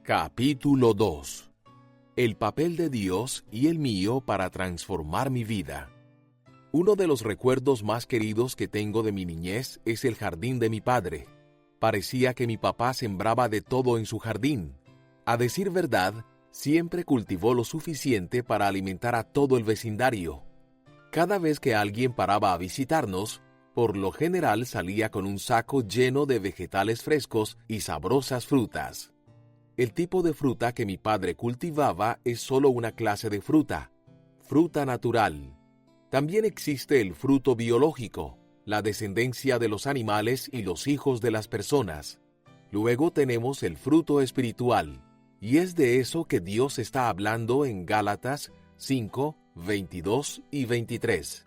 Capítulo 2. El papel de Dios y el mío para transformar mi vida. Uno de los recuerdos más queridos que tengo de mi niñez es el jardín de mi padre. Parecía que mi papá sembraba de todo en su jardín. A decir verdad, siempre cultivó lo suficiente para alimentar a todo el vecindario. Cada vez que alguien paraba a visitarnos, por lo general salía con un saco lleno de vegetales frescos y sabrosas frutas. El tipo de fruta que mi padre cultivaba es solo una clase de fruta natural. También existe el fruto biológico, la descendencia de los animales y los hijos de las personas. Luego tenemos el fruto espiritual, y es de eso que Dios está hablando en Gálatas 5, 22 y 23.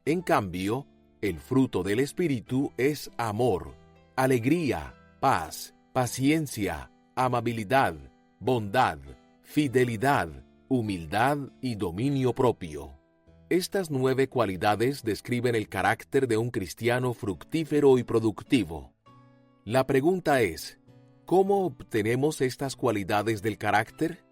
En cambio, el fruto del Espíritu es amor, alegría, paz, paciencia, amabilidad, bondad, fidelidad, humildad y dominio propio. Estas 9 cualidades describen el carácter de un cristiano fructífero y productivo. La pregunta es, ¿cómo obtenemos estas cualidades del carácter?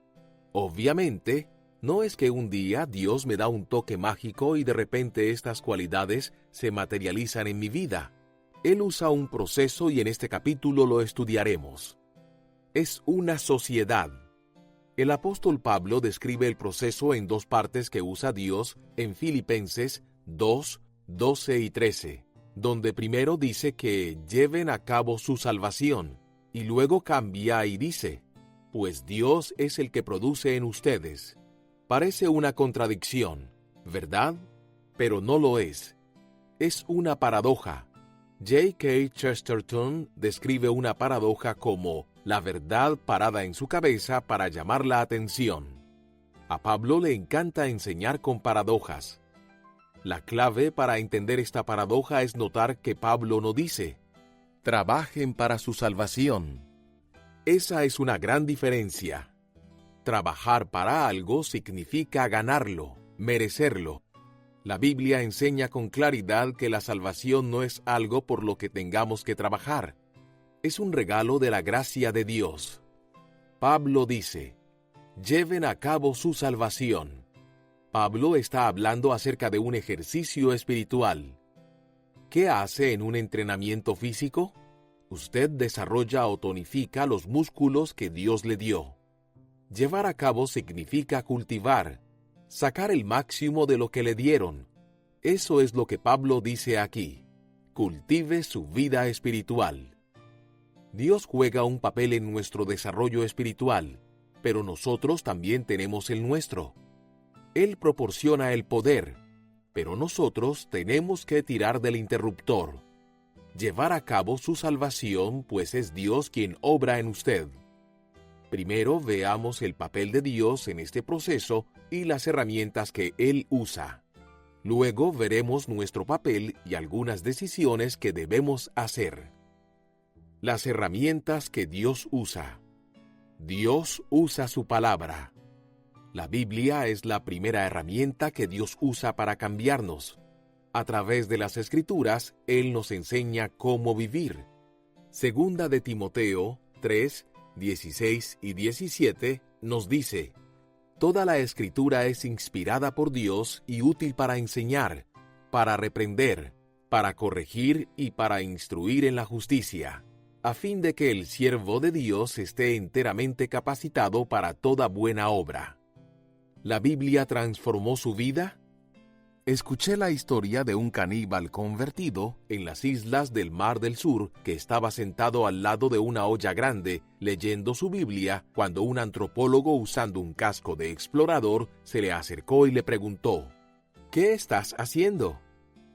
Obviamente, no es que un día Dios me da un toque mágico y de repente estas cualidades se materializan en mi vida. Él usa un proceso y en este capítulo lo estudiaremos. Es una sociedad. El apóstol Pablo describe el proceso en 2 partes que usa Dios en Filipenses 2, 12 y 13, donde primero dice que lleven a cabo su salvación, y luego cambia y dice, pues Dios es el que produce en ustedes. Parece una contradicción, ¿verdad? Pero no lo es. Es una paradoja. J.K. Chesterton describe una paradoja como la verdad parada en su cabeza para llamar la atención. A Pablo le encanta enseñar con paradojas. La clave para entender esta paradoja es notar que Pablo no dice, trabajen para su salvación. Esa es una gran diferencia. Trabajar para algo significa ganarlo, merecerlo. La Biblia enseña con claridad que la salvación no es algo por lo que tengamos que trabajar. Es un regalo de la gracia de Dios. Pablo dice, lleven a cabo su salvación. Pablo está hablando acerca de un ejercicio espiritual. ¿Qué hace en un entrenamiento físico? Usted desarrolla o tonifica los músculos que Dios le dio. Llevar a cabo significa cultivar, sacar el máximo de lo que le dieron. Eso es lo que Pablo dice aquí. Cultive su vida espiritual. Dios juega un papel en nuestro desarrollo espiritual, pero nosotros también tenemos el nuestro. Él proporciona el poder, pero nosotros tenemos que tirar del interruptor. Llevar a cabo su salvación, pues es Dios quien obra en usted. Primero veamos el papel de Dios en este proceso y las herramientas que Él usa. Luego veremos nuestro papel y algunas decisiones que debemos hacer. Las herramientas que Dios usa. Dios usa su palabra. La Biblia es la primera herramienta que Dios usa para cambiarnos. A través de las Escrituras, Él nos enseña cómo vivir. Segunda de Timoteo 3, 16 y 17 nos dice, toda la Escritura es inspirada por Dios y útil para enseñar, para reprender, para corregir y para instruir en la justicia, a fin de que el siervo de Dios esté enteramente capacitado para toda buena obra. ¿La Biblia transformó su vida? Escuché la historia de un caníbal convertido en las islas del Mar del Sur que estaba sentado al lado de una olla grande leyendo su Biblia cuando un antropólogo usando un casco de explorador se le acercó y le preguntó, ¿qué estás haciendo?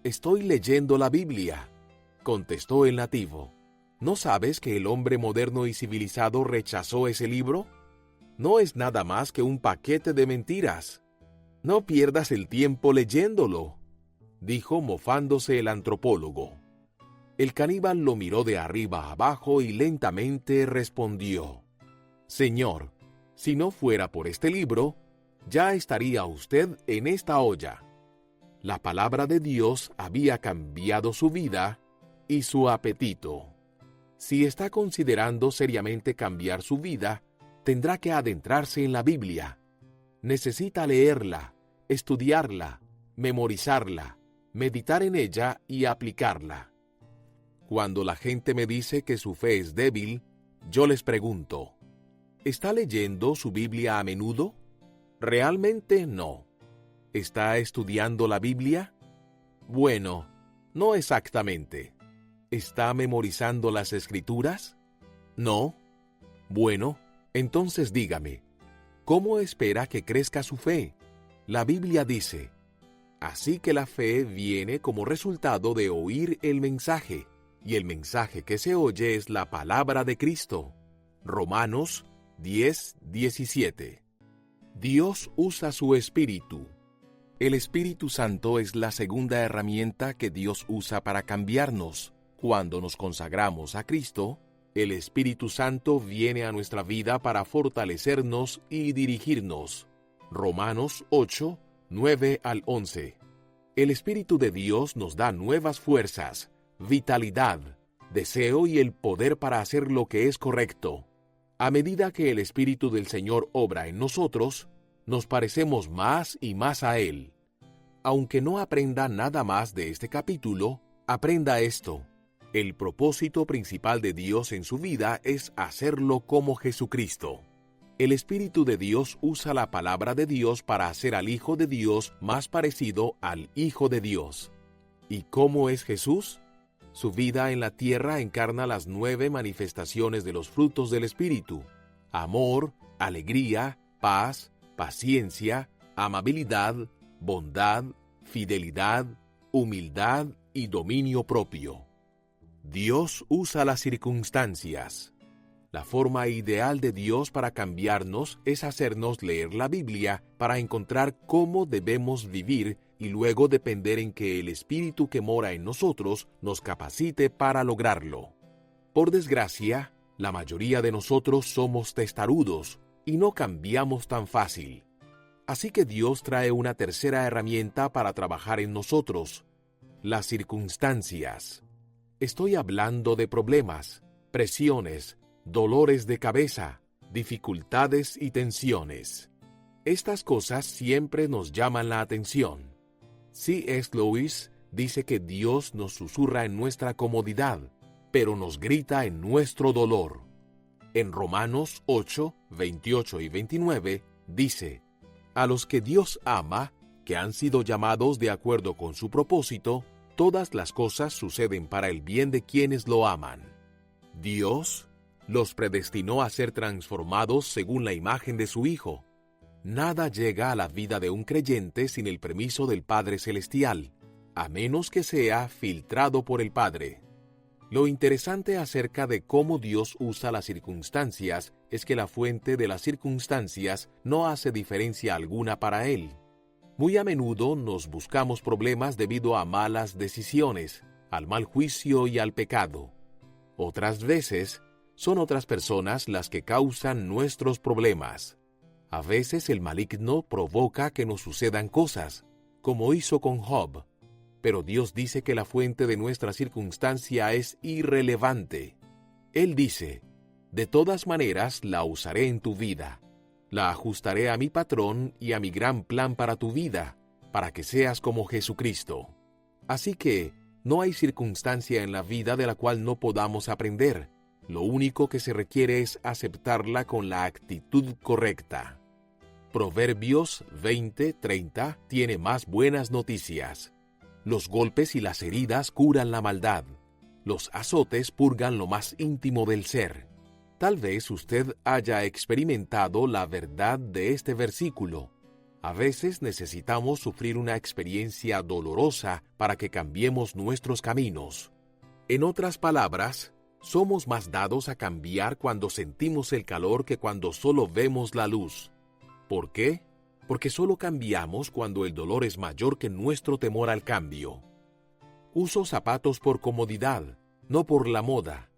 Estoy leyendo la Biblia, contestó el nativo. ¿No sabes que el hombre moderno y civilizado rechazó ese libro? No es nada más que un paquete de mentiras. No pierdas el tiempo leyéndolo, dijo mofándose el antropólogo. El caníbal lo miró de arriba a abajo y lentamente respondió, Señor, si no fuera por este libro, ya estaría usted en esta olla. La palabra de Dios había cambiado su vida y su apetito. Si está considerando seriamente cambiar su vida, tendrá que adentrarse en la Biblia. Necesita leerla, estudiarla, memorizarla, meditar en ella y aplicarla. Cuando la gente me dice que su fe es débil, yo les pregunto, ¿está leyendo su Biblia a menudo? Realmente no. ¿Está estudiando la Biblia? Bueno, no exactamente. ¿Está memorizando las Escrituras? No. Bueno, entonces dígame, ¿cómo espera que crezca su fe? La Biblia dice, así que la fe viene como resultado de oír el mensaje, y el mensaje que se oye es la palabra de Cristo. Romanos 10:17. Dios usa su Espíritu. El Espíritu Santo es la segunda herramienta que Dios usa para cambiarnos. Cuando nos consagramos a Cristo, el Espíritu Santo viene a nuestra vida para fortalecernos y dirigirnos. Romanos 8:9-11. El Espíritu de Dios nos da nuevas fuerzas, vitalidad, deseo y el poder para hacer lo que es correcto. A medida que el Espíritu del Señor obra en nosotros, nos parecemos más y más a Él. Aunque no aprenda nada más de este capítulo, aprenda esto. El propósito principal de Dios en su vida es hacerlo como Jesucristo. El Espíritu de Dios usa la palabra de Dios para hacer al Hijo de Dios más parecido al Hijo de Dios. ¿Y cómo es Jesús? Su vida en la tierra encarna las 9 manifestaciones de los frutos del Espíritu: amor, alegría, paz, paciencia, amabilidad, bondad, fidelidad, humildad y dominio propio. Dios usa las circunstancias. La forma ideal de Dios para cambiarnos es hacernos leer la Biblia para encontrar cómo debemos vivir y luego depender en que el Espíritu que mora en nosotros nos capacite para lograrlo. Por desgracia, la mayoría de nosotros somos testarudos y no cambiamos tan fácil. Así que Dios trae una tercera herramienta para trabajar en nosotros: las circunstancias. Estoy hablando de problemas, presiones, dolores de cabeza, dificultades y tensiones. Estas cosas siempre nos llaman la atención. C.S. Lewis dice que Dios nos susurra en nuestra comodidad, pero nos grita en nuestro dolor. En Romanos 8:28 y 29 dice, a los que Dios ama, que han sido llamados de acuerdo con su propósito, todas las cosas suceden para el bien de quienes lo aman. Dios los predestinó a ser transformados según la imagen de su Hijo. Nada llega a la vida de un creyente sin el permiso del Padre Celestial, a menos que sea filtrado por el Padre. Lo interesante acerca de cómo Dios usa las circunstancias es que la fuente de las circunstancias no hace diferencia alguna para Él. Muy a menudo nos buscamos problemas debido a malas decisiones, al mal juicio y al pecado. Otras veces, son otras personas las que causan nuestros problemas. A veces el maligno provoca que nos sucedan cosas, como hizo con Job. Pero Dios dice que la fuente de nuestra circunstancia es irrelevante. Él dice, de todas maneras la usaré en tu vida. La ajustaré a mi patrón y a mi gran plan para tu vida, para que seas como Jesucristo. Así que, no hay circunstancia en la vida de la cual no podamos aprender. Lo único que se requiere es aceptarla con la actitud correcta. Proverbios 20:30 tiene más buenas noticias. Los golpes y las heridas curan la maldad. Los azotes purgan lo más íntimo del ser. Tal vez usted haya experimentado la verdad de este versículo. A veces necesitamos sufrir una experiencia dolorosa para que cambiemos nuestros caminos. En otras palabras, somos más dados a cambiar cuando sentimos el calor que cuando solo vemos la luz. ¿Por qué? Porque solo cambiamos cuando el dolor es mayor que nuestro temor al cambio. Uso zapatos por comodidad, no por la moda.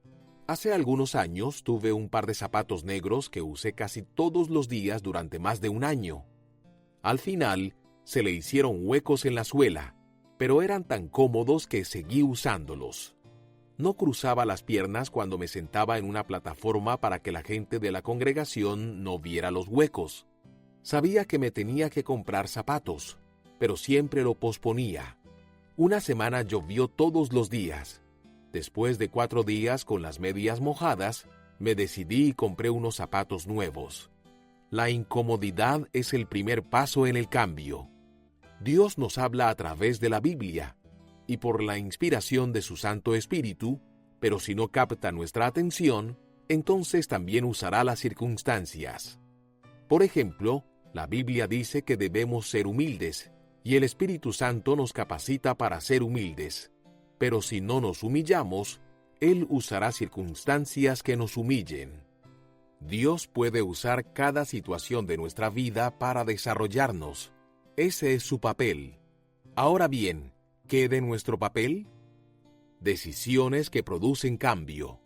Hace algunos años tuve un par de zapatos negros que usé casi todos los días durante más de un año. Al final, se le hicieron huecos en la suela, pero eran tan cómodos que seguí usándolos. No cruzaba las piernas cuando me sentaba en una plataforma para que la gente de la congregación no viera los huecos. Sabía que me tenía que comprar zapatos, pero siempre lo posponía. Una semana llovió todos los días. Después de 4 días con las medias mojadas, me decidí y compré unos zapatos nuevos. La incomodidad es el primer paso en el cambio. Dios nos habla a través de la Biblia y por la inspiración de su Santo Espíritu, pero si no capta nuestra atención, entonces también usará las circunstancias. Por ejemplo, la Biblia dice que debemos ser humildes, y el Espíritu Santo nos capacita para ser humildes. Pero si no nos humillamos, Él usará circunstancias que nos humillen. Dios puede usar cada situación de nuestra vida para desarrollarnos. Ese es su papel. Ahora bien, ¿qué de nuestro papel? Decisiones que producen cambio.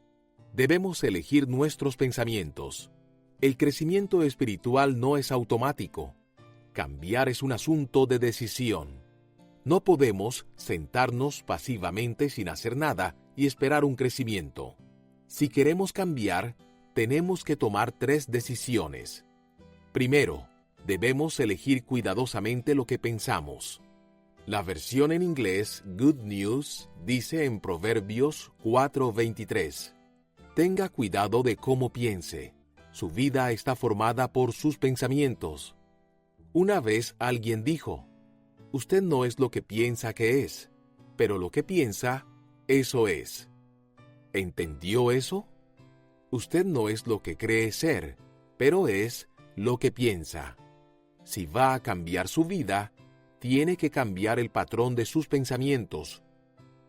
Debemos elegir nuestros pensamientos. El crecimiento espiritual no es automático. Cambiar es un asunto de decisión. No podemos sentarnos pasivamente sin hacer nada y esperar un crecimiento. Si queremos cambiar, tenemos que tomar 3 decisiones. Primero, debemos elegir cuidadosamente lo que pensamos. La versión en inglés Good News dice en Proverbios 4:23: Tenga cuidado de cómo piense. Su vida está formada por sus pensamientos. Una vez alguien dijo: Usted no es lo que piensa que es, pero lo que piensa, eso es. ¿Entendió eso? Usted no es lo que cree ser, pero es lo que piensa. Si va a cambiar su vida, tiene que cambiar el patrón de sus pensamientos.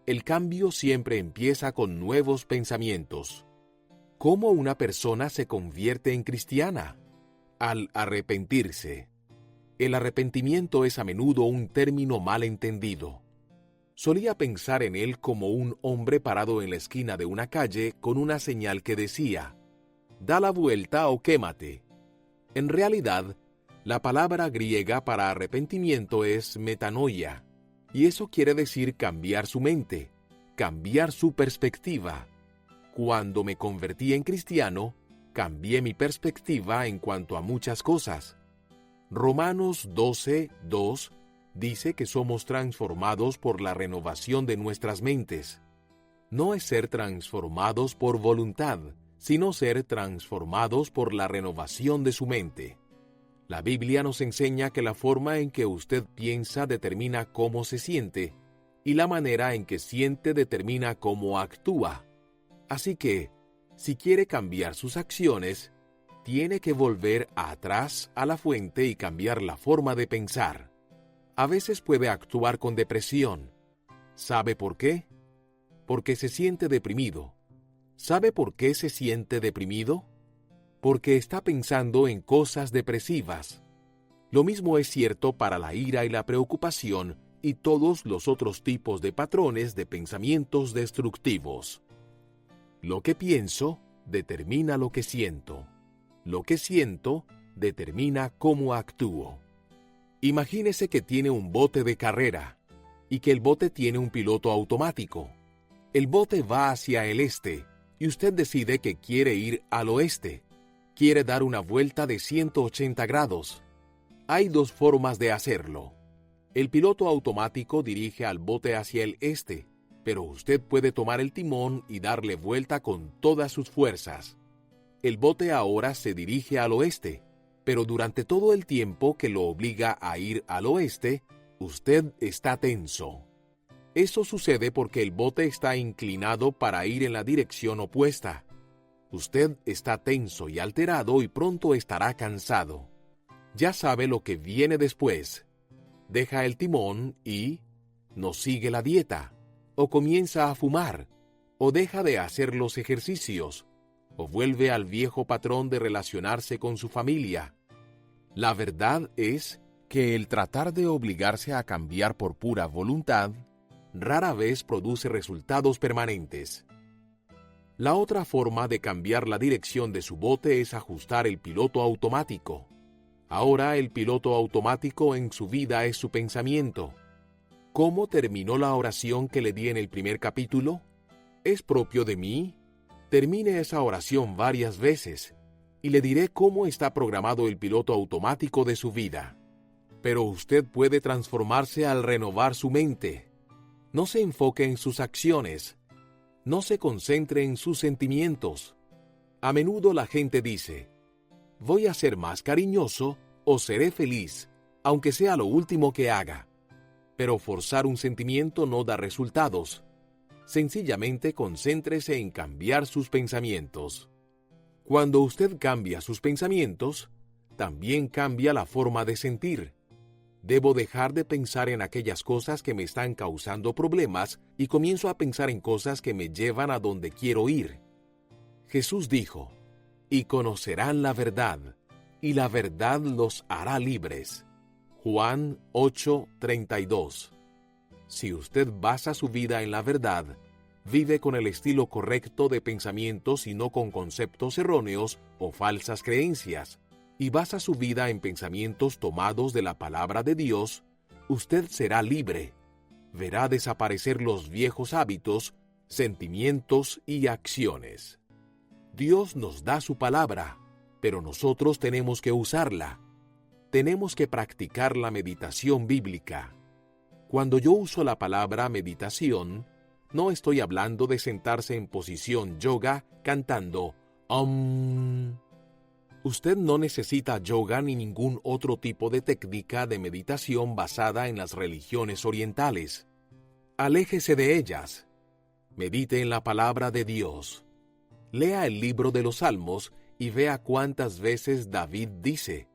El cambio siempre empieza con nuevos pensamientos. ¿Cómo una persona se convierte en cristiana? Al arrepentirse. El arrepentimiento es a menudo un término mal entendido. Solía pensar en él como un hombre parado en la esquina de una calle con una señal que decía: da la vuelta o quémate. En realidad, la palabra griega para arrepentimiento es metanoia, y eso quiere decir cambiar su mente, cambiar su perspectiva. Cuando me convertí en cristiano, cambié mi perspectiva en cuanto a muchas cosas. Romanos 12:2 dice que somos transformados por la renovación de nuestras mentes. No es ser transformados por voluntad, sino ser transformados por la renovación de su mente. La Biblia nos enseña que la forma en que usted piensa determina cómo se siente, y la manera en que siente determina cómo actúa. Así que, si quiere cambiar sus acciones, tiene que volver atrás a la fuente y cambiar la forma de pensar. A veces puede actuar con depresión. ¿Sabe por qué? Porque se siente deprimido. ¿Sabe por qué se siente deprimido? Porque está pensando en cosas depresivas. Lo mismo es cierto para la ira y la preocupación y todos los otros tipos de patrones de pensamientos destructivos. Lo que pienso determina lo que siento. Lo que siento determina cómo actúo. Imagínese que tiene un bote de carrera y que el bote tiene un piloto automático. El bote va hacia el este y usted decide que quiere ir al oeste. Quiere dar una vuelta de 180 grados. Hay 2 formas de hacerlo. El piloto automático dirige al bote hacia el este, pero usted puede tomar el timón y darle vuelta con todas sus fuerzas. El bote ahora se dirige al oeste, pero durante todo el tiempo que lo obliga a ir al oeste, usted está tenso. Eso sucede porque el bote está inclinado para ir en la dirección opuesta. Usted está tenso y alterado y pronto estará cansado. Ya sabe lo que viene después. Deja el timón y no sigue la dieta, o comienza a fumar, o deja de hacer los ejercicios, o vuelve al viejo patrón de relacionarse con su familia. La verdad es que el tratar de obligarse a cambiar por pura voluntad rara vez produce resultados permanentes. La otra forma de cambiar la dirección de su bote es ajustar el piloto automático. Ahora el piloto automático en su vida es su pensamiento. ¿Cómo terminó la oración que le di en el primer capítulo? ¿Es propio de mí? Termine esa oración varias veces y le diré cómo está programado el piloto automático de su vida. Pero usted puede transformarse al renovar su mente. No se enfoque en sus acciones. No se concentre en sus sentimientos. A menudo la gente dice, voy a ser más cariñoso o seré feliz, aunque sea lo último que haga. Pero forzar un sentimiento no da resultados. Sencillamente concéntrese en cambiar sus pensamientos. Cuando usted cambia sus pensamientos, también cambia la forma de sentir. Debo dejar de pensar en aquellas cosas que me están causando problemas y comienzo a pensar en cosas que me llevan a donde quiero ir. Jesús dijo, y conocerán la verdad, y la verdad los hará libres. Juan 8:32. Si usted basa su vida en la verdad, vive con el estilo correcto de pensamientos y no con conceptos erróneos o falsas creencias, y basa su vida en pensamientos tomados de la palabra de Dios, usted será libre. Verá desaparecer los viejos hábitos, sentimientos y acciones. Dios nos da su palabra, pero nosotros tenemos que usarla. Tenemos que practicar la meditación bíblica. Cuando yo uso la palabra meditación, no estoy hablando de sentarse en posición yoga cantando Om. Usted no necesita yoga ni ningún otro tipo de técnica de meditación basada en las religiones orientales. Aléjese de ellas. Medite en la palabra de Dios. Lea el libro de los Salmos y vea cuántas veces David dice,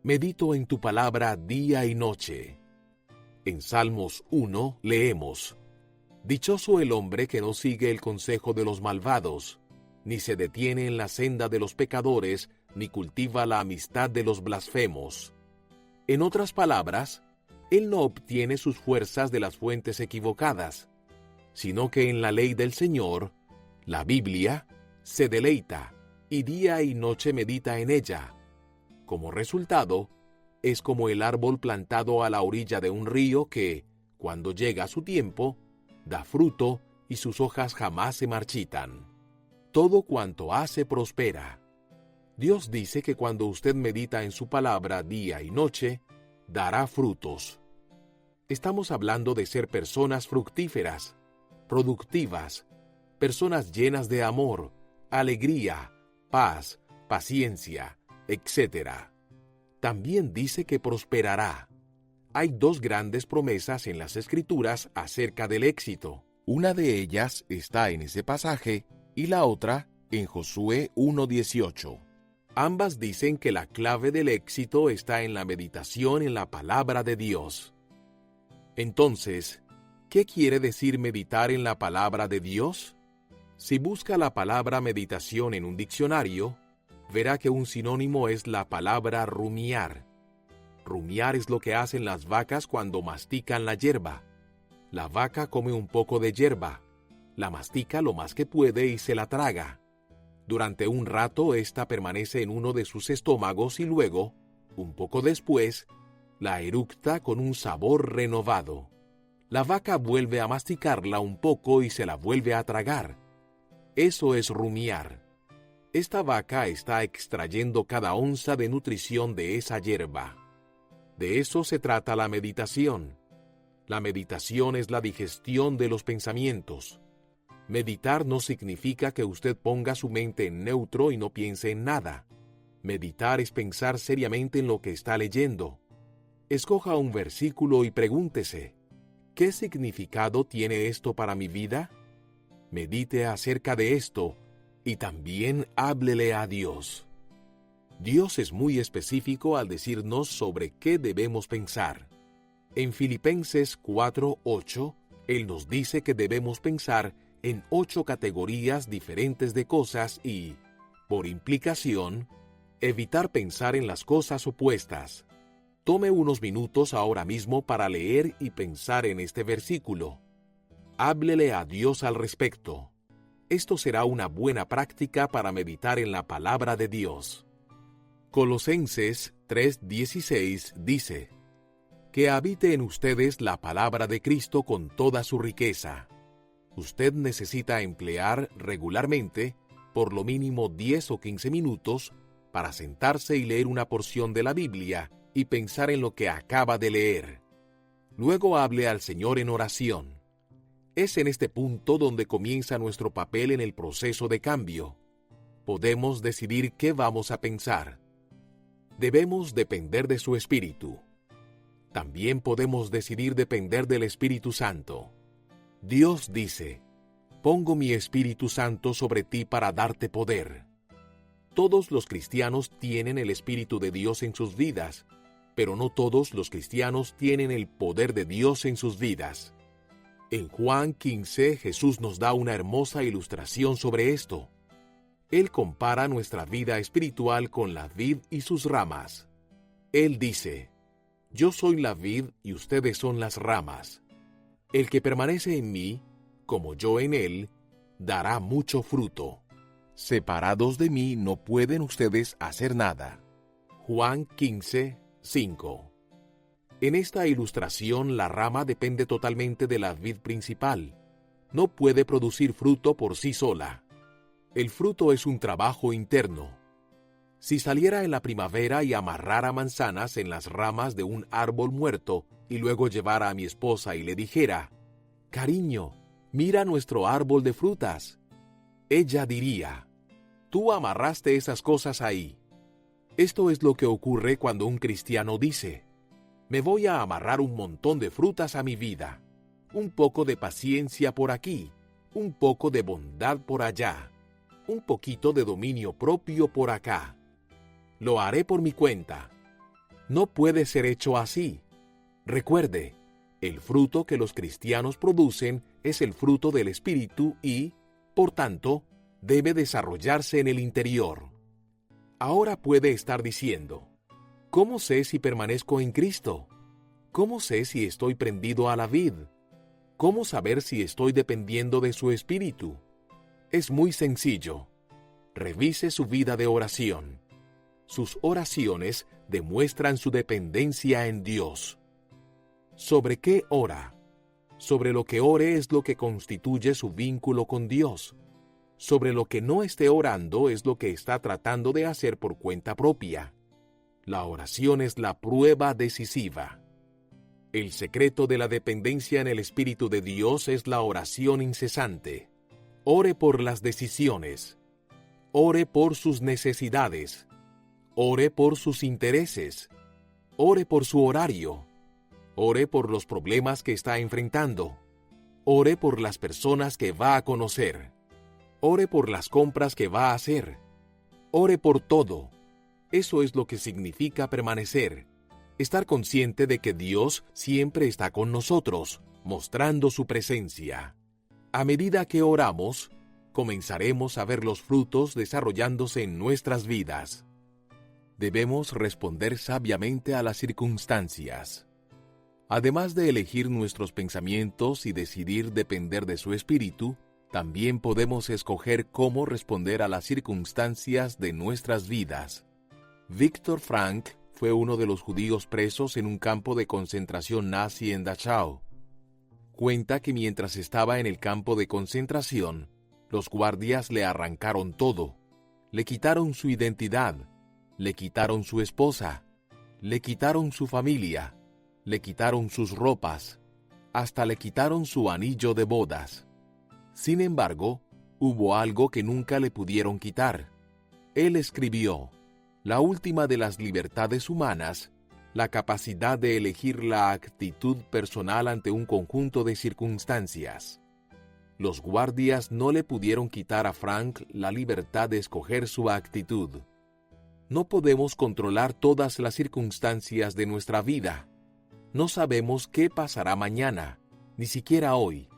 medito en tu palabra día y noche. En Salmos 1 leemos, dichoso el hombre que no sigue el consejo de los malvados, ni se detiene en la senda de los pecadores, ni cultiva la amistad de los blasfemos. En otras palabras, él no obtiene sus fuerzas de las fuentes equivocadas, sino que en la ley del Señor, la Biblia, se deleita, y día y noche medita en ella. Como resultado, es como el árbol plantado a la orilla de un río que, cuando llega su tiempo, da fruto y sus hojas jamás se marchitan. Todo cuanto hace prospera. Dios dice que cuando usted medita en su palabra día y noche, dará frutos. Estamos hablando de ser personas fructíferas, productivas, personas llenas de amor, alegría, paz, paciencia, etc. También dice que prosperará. Hay dos grandes promesas en las Escrituras acerca del éxito. Una de ellas está en ese pasaje y la otra en Josué 1:18. Ambas dicen que la clave del éxito está en la meditación en la palabra de Dios. Entonces, ¿qué quiere decir meditar en la palabra de Dios? Si busca la palabra meditación en un diccionario, verá que un sinónimo es la palabra rumiar. Rumiar es lo que hacen las vacas cuando mastican la hierba. La vaca come un poco de hierba, la mastica lo más que puede y se la traga. Durante un rato ésta permanece en uno de sus estómagos y luego, un poco después, la eructa con un sabor renovado. La vaca vuelve a masticarla un poco y se la vuelve a tragar. Eso es rumiar. Esta vaca está extrayendo cada onza de nutrición de esa hierba. De eso se trata la meditación. La meditación es la digestión de los pensamientos. Meditar no significa que usted ponga su mente en neutro y no piense en nada. Meditar es pensar seriamente en lo que está leyendo. Escoja un versículo y pregúntese, ¿qué significado tiene esto para mi vida? Medite acerca de esto y también háblele a Dios. Dios es muy específico al decirnos sobre qué debemos pensar. En Filipenses 4:8, Él nos dice que debemos pensar en 8 categorías diferentes de cosas y, por implicación, evitar pensar en las cosas opuestas. Tome unos minutos ahora mismo para leer y pensar en este versículo. Háblele a Dios al respecto. Esto será una buena práctica para meditar en la palabra de Dios. Colosenses 3:16 dice, que habite en ustedes la palabra de Cristo con toda su riqueza. Usted necesita emplear regularmente por lo mínimo 10 o 15 minutos para sentarse y leer una porción de la Biblia y pensar en lo que acaba de leer. Luego hable al Señor en oración. Es en este punto donde comienza nuestro papel en el proceso de cambio. Podemos decidir qué vamos a pensar. Debemos depender de su Espíritu. También podemos decidir depender del Espíritu Santo. Dios dice: «Pongo mi Espíritu Santo sobre ti para darte poder». Todos los cristianos tienen el Espíritu de Dios en sus vidas, pero no todos los cristianos tienen el poder de Dios en sus vidas. En Juan 15, Jesús nos da una hermosa ilustración sobre esto. Él compara nuestra vida espiritual con la vid y sus ramas. Él dice: «Yo soy la vid y ustedes son las ramas. El que permanece en mí, como yo en él, dará mucho fruto. Separados de mí no pueden ustedes hacer nada». Juan 15, 5. En esta ilustración, la rama depende totalmente de la vid principal. No puede producir fruto por sí sola. El fruto es un trabajo interno. Si saliera en la primavera y amarrara manzanas en las ramas de un árbol muerto y luego llevara a mi esposa y le dijera: «Cariño, mira nuestro árbol de frutas», ella diría: «Tú amarraste esas cosas ahí». Esto es lo que ocurre cuando un cristiano dice: «Me voy a amarrar un montón de frutas a mi vida, un poco de paciencia por aquí, un poco de bondad por allá, un poquito de dominio propio por acá. Lo haré por mi cuenta». No puede ser hecho así. Recuerde, el fruto que los cristianos producen es el fruto del Espíritu y, por tanto, debe desarrollarse en el interior. Ahora puede estar diciendo: «¿Cómo sé si permanezco en Cristo? ¿Cómo sé si estoy prendido a la vid? ¿Cómo saber si estoy dependiendo de su Espíritu?». Es muy sencillo. Revise su vida de oración. Sus oraciones demuestran su dependencia en Dios. ¿Sobre qué ora? Sobre lo que ore es lo que constituye su vínculo con Dios. Sobre lo que no esté orando es lo que está tratando de hacer por cuenta propia. La oración es la prueba decisiva. El secreto de la dependencia en el Espíritu de Dios es la oración incesante. Ore por las decisiones. Ore por sus necesidades. Ore por sus intereses. Ore por su horario. Ore por los problemas que está enfrentando. Ore por las personas que va a conocer. Ore por las compras que va a hacer. Ore por todo. Eso es lo que significa permanecer. Estar consciente de que Dios siempre está con nosotros, mostrando su presencia. A medida que oramos, comenzaremos a ver los frutos desarrollándose en nuestras vidas. Debemos responder sabiamente a las circunstancias. Además de elegir nuestros pensamientos y decidir depender de su Espíritu, también podemos escoger cómo responder a las circunstancias de nuestras vidas. Viktor Frankl fue uno de los judíos presos en un campo de concentración nazi en Dachau. Cuenta que mientras estaba en el campo de concentración, los guardias le arrancaron todo. Le quitaron su identidad, le quitaron su esposa, le quitaron su familia, le quitaron sus ropas, hasta le quitaron su anillo de bodas. Sin embargo, hubo algo que nunca le pudieron quitar. Él escribió: «La última de las libertades humanas, la capacidad de elegir la actitud personal ante un conjunto de circunstancias». Los guardias no le pudieron quitar a Frank la libertad de escoger su actitud. No podemos controlar todas las circunstancias de nuestra vida. No sabemos qué pasará mañana, ni siquiera hoy.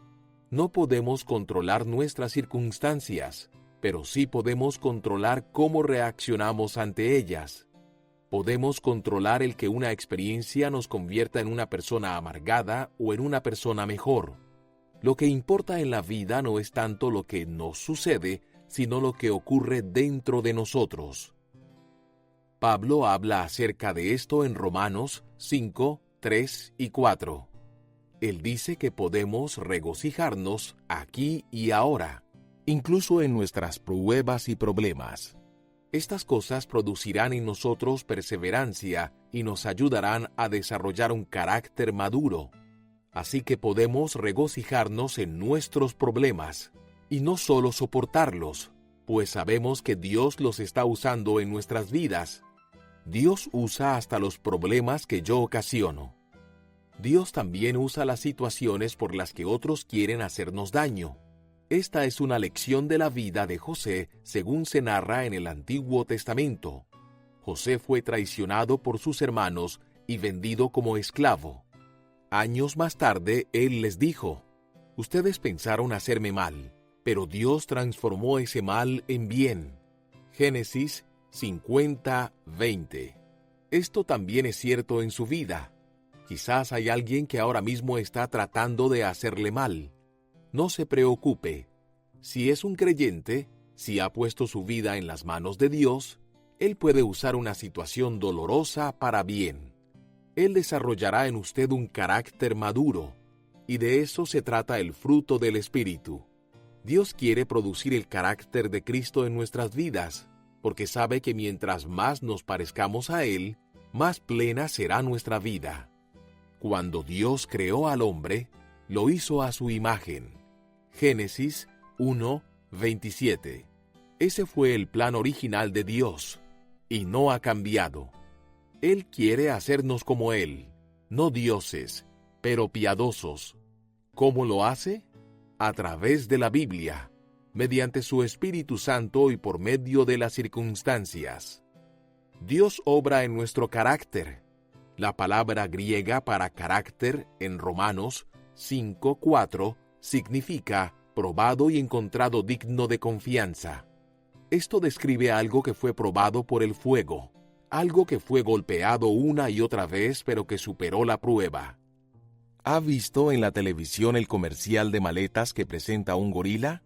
No podemos controlar nuestras circunstancias, pero sí podemos controlar cómo reaccionamos ante ellas. Podemos controlar el que una experiencia nos convierta en una persona amargada o en una persona mejor. Lo que importa en la vida no es tanto lo que nos sucede, sino lo que ocurre dentro de nosotros. Pablo habla acerca de esto en Romanos 5, 3 y 4. Él dice que podemos regocijarnos aquí y ahora, incluso en nuestras pruebas y problemas. Estas cosas producirán en nosotros perseverancia y nos ayudarán a desarrollar un carácter maduro. Así que podemos regocijarnos en nuestros problemas, y no solo soportarlos, pues sabemos que Dios los está usando en nuestras vidas. Dios usa hasta los problemas que yo ocasiono. Dios también usa las situaciones por las que otros quieren hacernos daño. Esta es una lección de la vida de José, según se narra en el Antiguo Testamento. José fue traicionado por sus hermanos y vendido como esclavo. Años más tarde, él les dijo: «Ustedes pensaron hacerme mal, pero Dios transformó ese mal en bien». Génesis 50:20. Esto también es cierto en su vida. Quizás hay alguien que ahora mismo está tratando de hacerle mal. No se preocupe. Si es un creyente, si ha puesto su vida en las manos de Dios, Él puede usar una situación dolorosa para bien. Él desarrollará en usted un carácter maduro, y de eso se trata el fruto del Espíritu. Dios quiere producir el carácter de Cristo en nuestras vidas, porque sabe que mientras más nos parezcamos a Él, más plena será nuestra vida. Cuando Dios creó al hombre, lo hizo a su imagen. Génesis 1:27. Ese fue el plan original de Dios, y no ha cambiado. Él quiere hacernos como Él, no dioses, pero piadosos. ¿Cómo lo hace? A través de la Biblia, mediante su Espíritu Santo y por medio de las circunstancias. Dios obra en nuestro carácter. La palabra griega para carácter en Romanos 5:4 significa probado y encontrado digno de confianza. Esto describe algo que fue probado por el fuego, algo que fue golpeado una y otra vez pero que superó la prueba. ¿Ha visto en la televisión el comercial de maletas que presenta un gorila?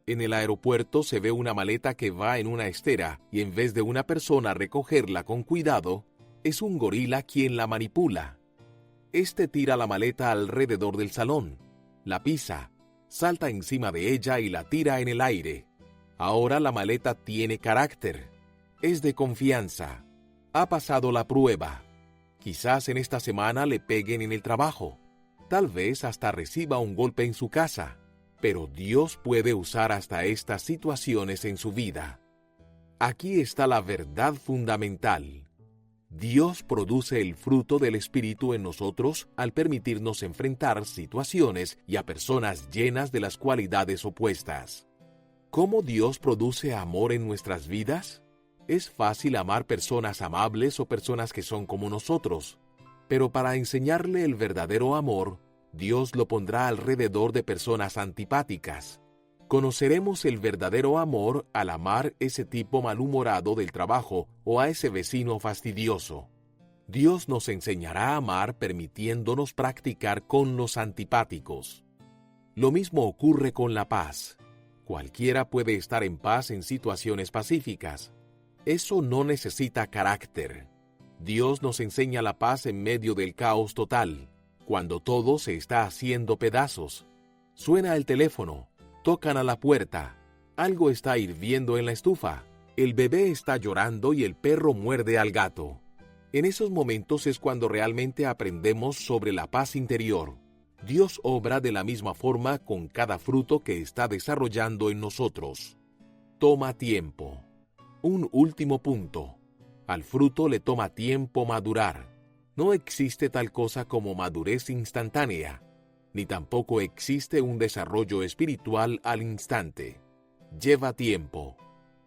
En el aeropuerto se ve una maleta que va en una estera y en vez de una persona recogerla con cuidado, es un gorila quien la manipula. Este tira la maleta alrededor del salón, la pisa, salta encima de ella y la tira en el aire. Ahora la maleta tiene carácter, es de confianza, ha pasado la prueba. Quizás en esta semana le peguen en el trabajo, tal vez hasta reciba un golpe en su casa, pero Dios puede usar hasta estas situaciones en su vida. Aquí está la verdad fundamental. Dios produce el fruto del Espíritu en nosotros al permitirnos enfrentar situaciones y a personas llenas de las cualidades opuestas. ¿Cómo Dios produce amor en nuestras vidas? Es fácil amar personas amables o personas que son como nosotros, pero para enseñarle el verdadero amor, Dios lo pondrá alrededor de personas antipáticas. Conoceremos el verdadero amor al amar ese tipo malhumorado del trabajo o a ese vecino fastidioso. Dios nos enseñará a amar permitiéndonos practicar con los antipáticos. Lo mismo ocurre con la paz. Cualquiera puede estar en paz en situaciones pacíficas. Eso no necesita carácter. Dios nos enseña la paz en medio del caos total, cuando todo se está haciendo pedazos. Suena el teléfono. Tocan a la puerta. Algo está hirviendo en la estufa. El bebé está llorando y el perro muerde al gato. En esos momentos es cuando realmente aprendemos sobre la paz interior. Dios obra de la misma forma con cada fruto que está desarrollando en nosotros. Toma tiempo. Un último punto. Al fruto le toma tiempo madurar. No existe tal cosa como madurez instantánea, ni tampoco existe un desarrollo espiritual al instante. Lleva tiempo.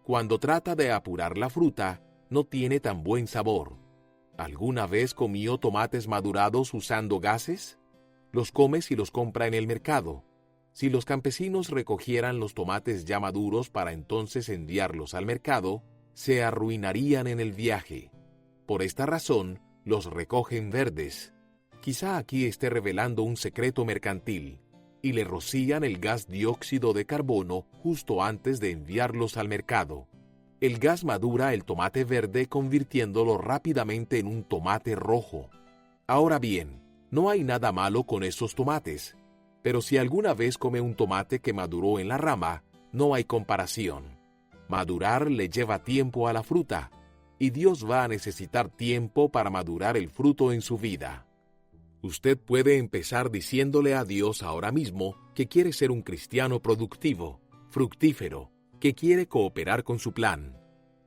Cuando trata de apurar la fruta, no tiene tan buen sabor. ¿Alguna vez comió tomates madurados usando gases? Los come si los compra en el mercado. Si los campesinos recogieran los tomates ya maduros para entonces enviarlos al mercado, se arruinarían en el viaje. Por esta razón, los recogen verdes. Quizá aquí esté revelando un secreto mercantil, y le rocían el gas dióxido de carbono justo antes de enviarlos al mercado. El gas madura el tomate verde convirtiéndolo rápidamente en un tomate rojo. Ahora bien, No hay nada malo con esos tomates, pero si alguna vez come un tomate que maduró en la rama, no hay comparación. Madurar le lleva tiempo a la fruta, y Dios va a necesitar tiempo para madurar el fruto en su vida. Usted puede empezar diciéndole a Dios ahora mismo que quiere ser un cristiano productivo, fructífero, que quiere cooperar con su plan.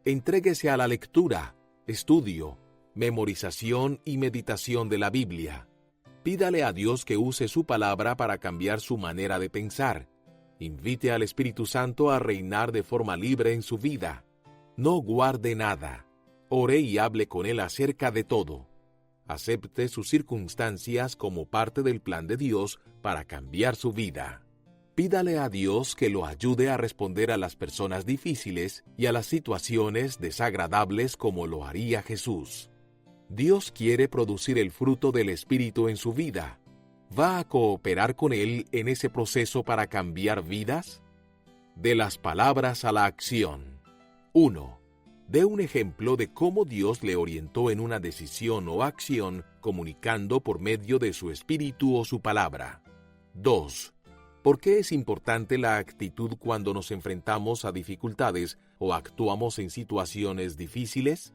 Entréguese a la lectura, estudio, memorización y meditación de la Biblia. Pídale a Dios que use su palabra para cambiar su manera de pensar. Invite al Espíritu Santo a reinar de forma libre en su vida. No guarde nada. Ore y hable con Él acerca de todo. Acepte sus circunstancias como parte del plan de Dios para cambiar su vida. Pídale a Dios que lo ayude a responder a las personas difíciles y a las situaciones desagradables como lo haría Jesús. Dios quiere producir el fruto del Espíritu en su vida. ¿Va a cooperar con Él en ese proceso para cambiar vidas? De las palabras a la acción. 1. Dé un ejemplo de cómo Dios le orientó en una decisión o acción comunicando por medio de su Espíritu o su palabra. 2. ¿Por qué es importante la actitud cuando nos enfrentamos a dificultades o actuamos en situaciones difíciles?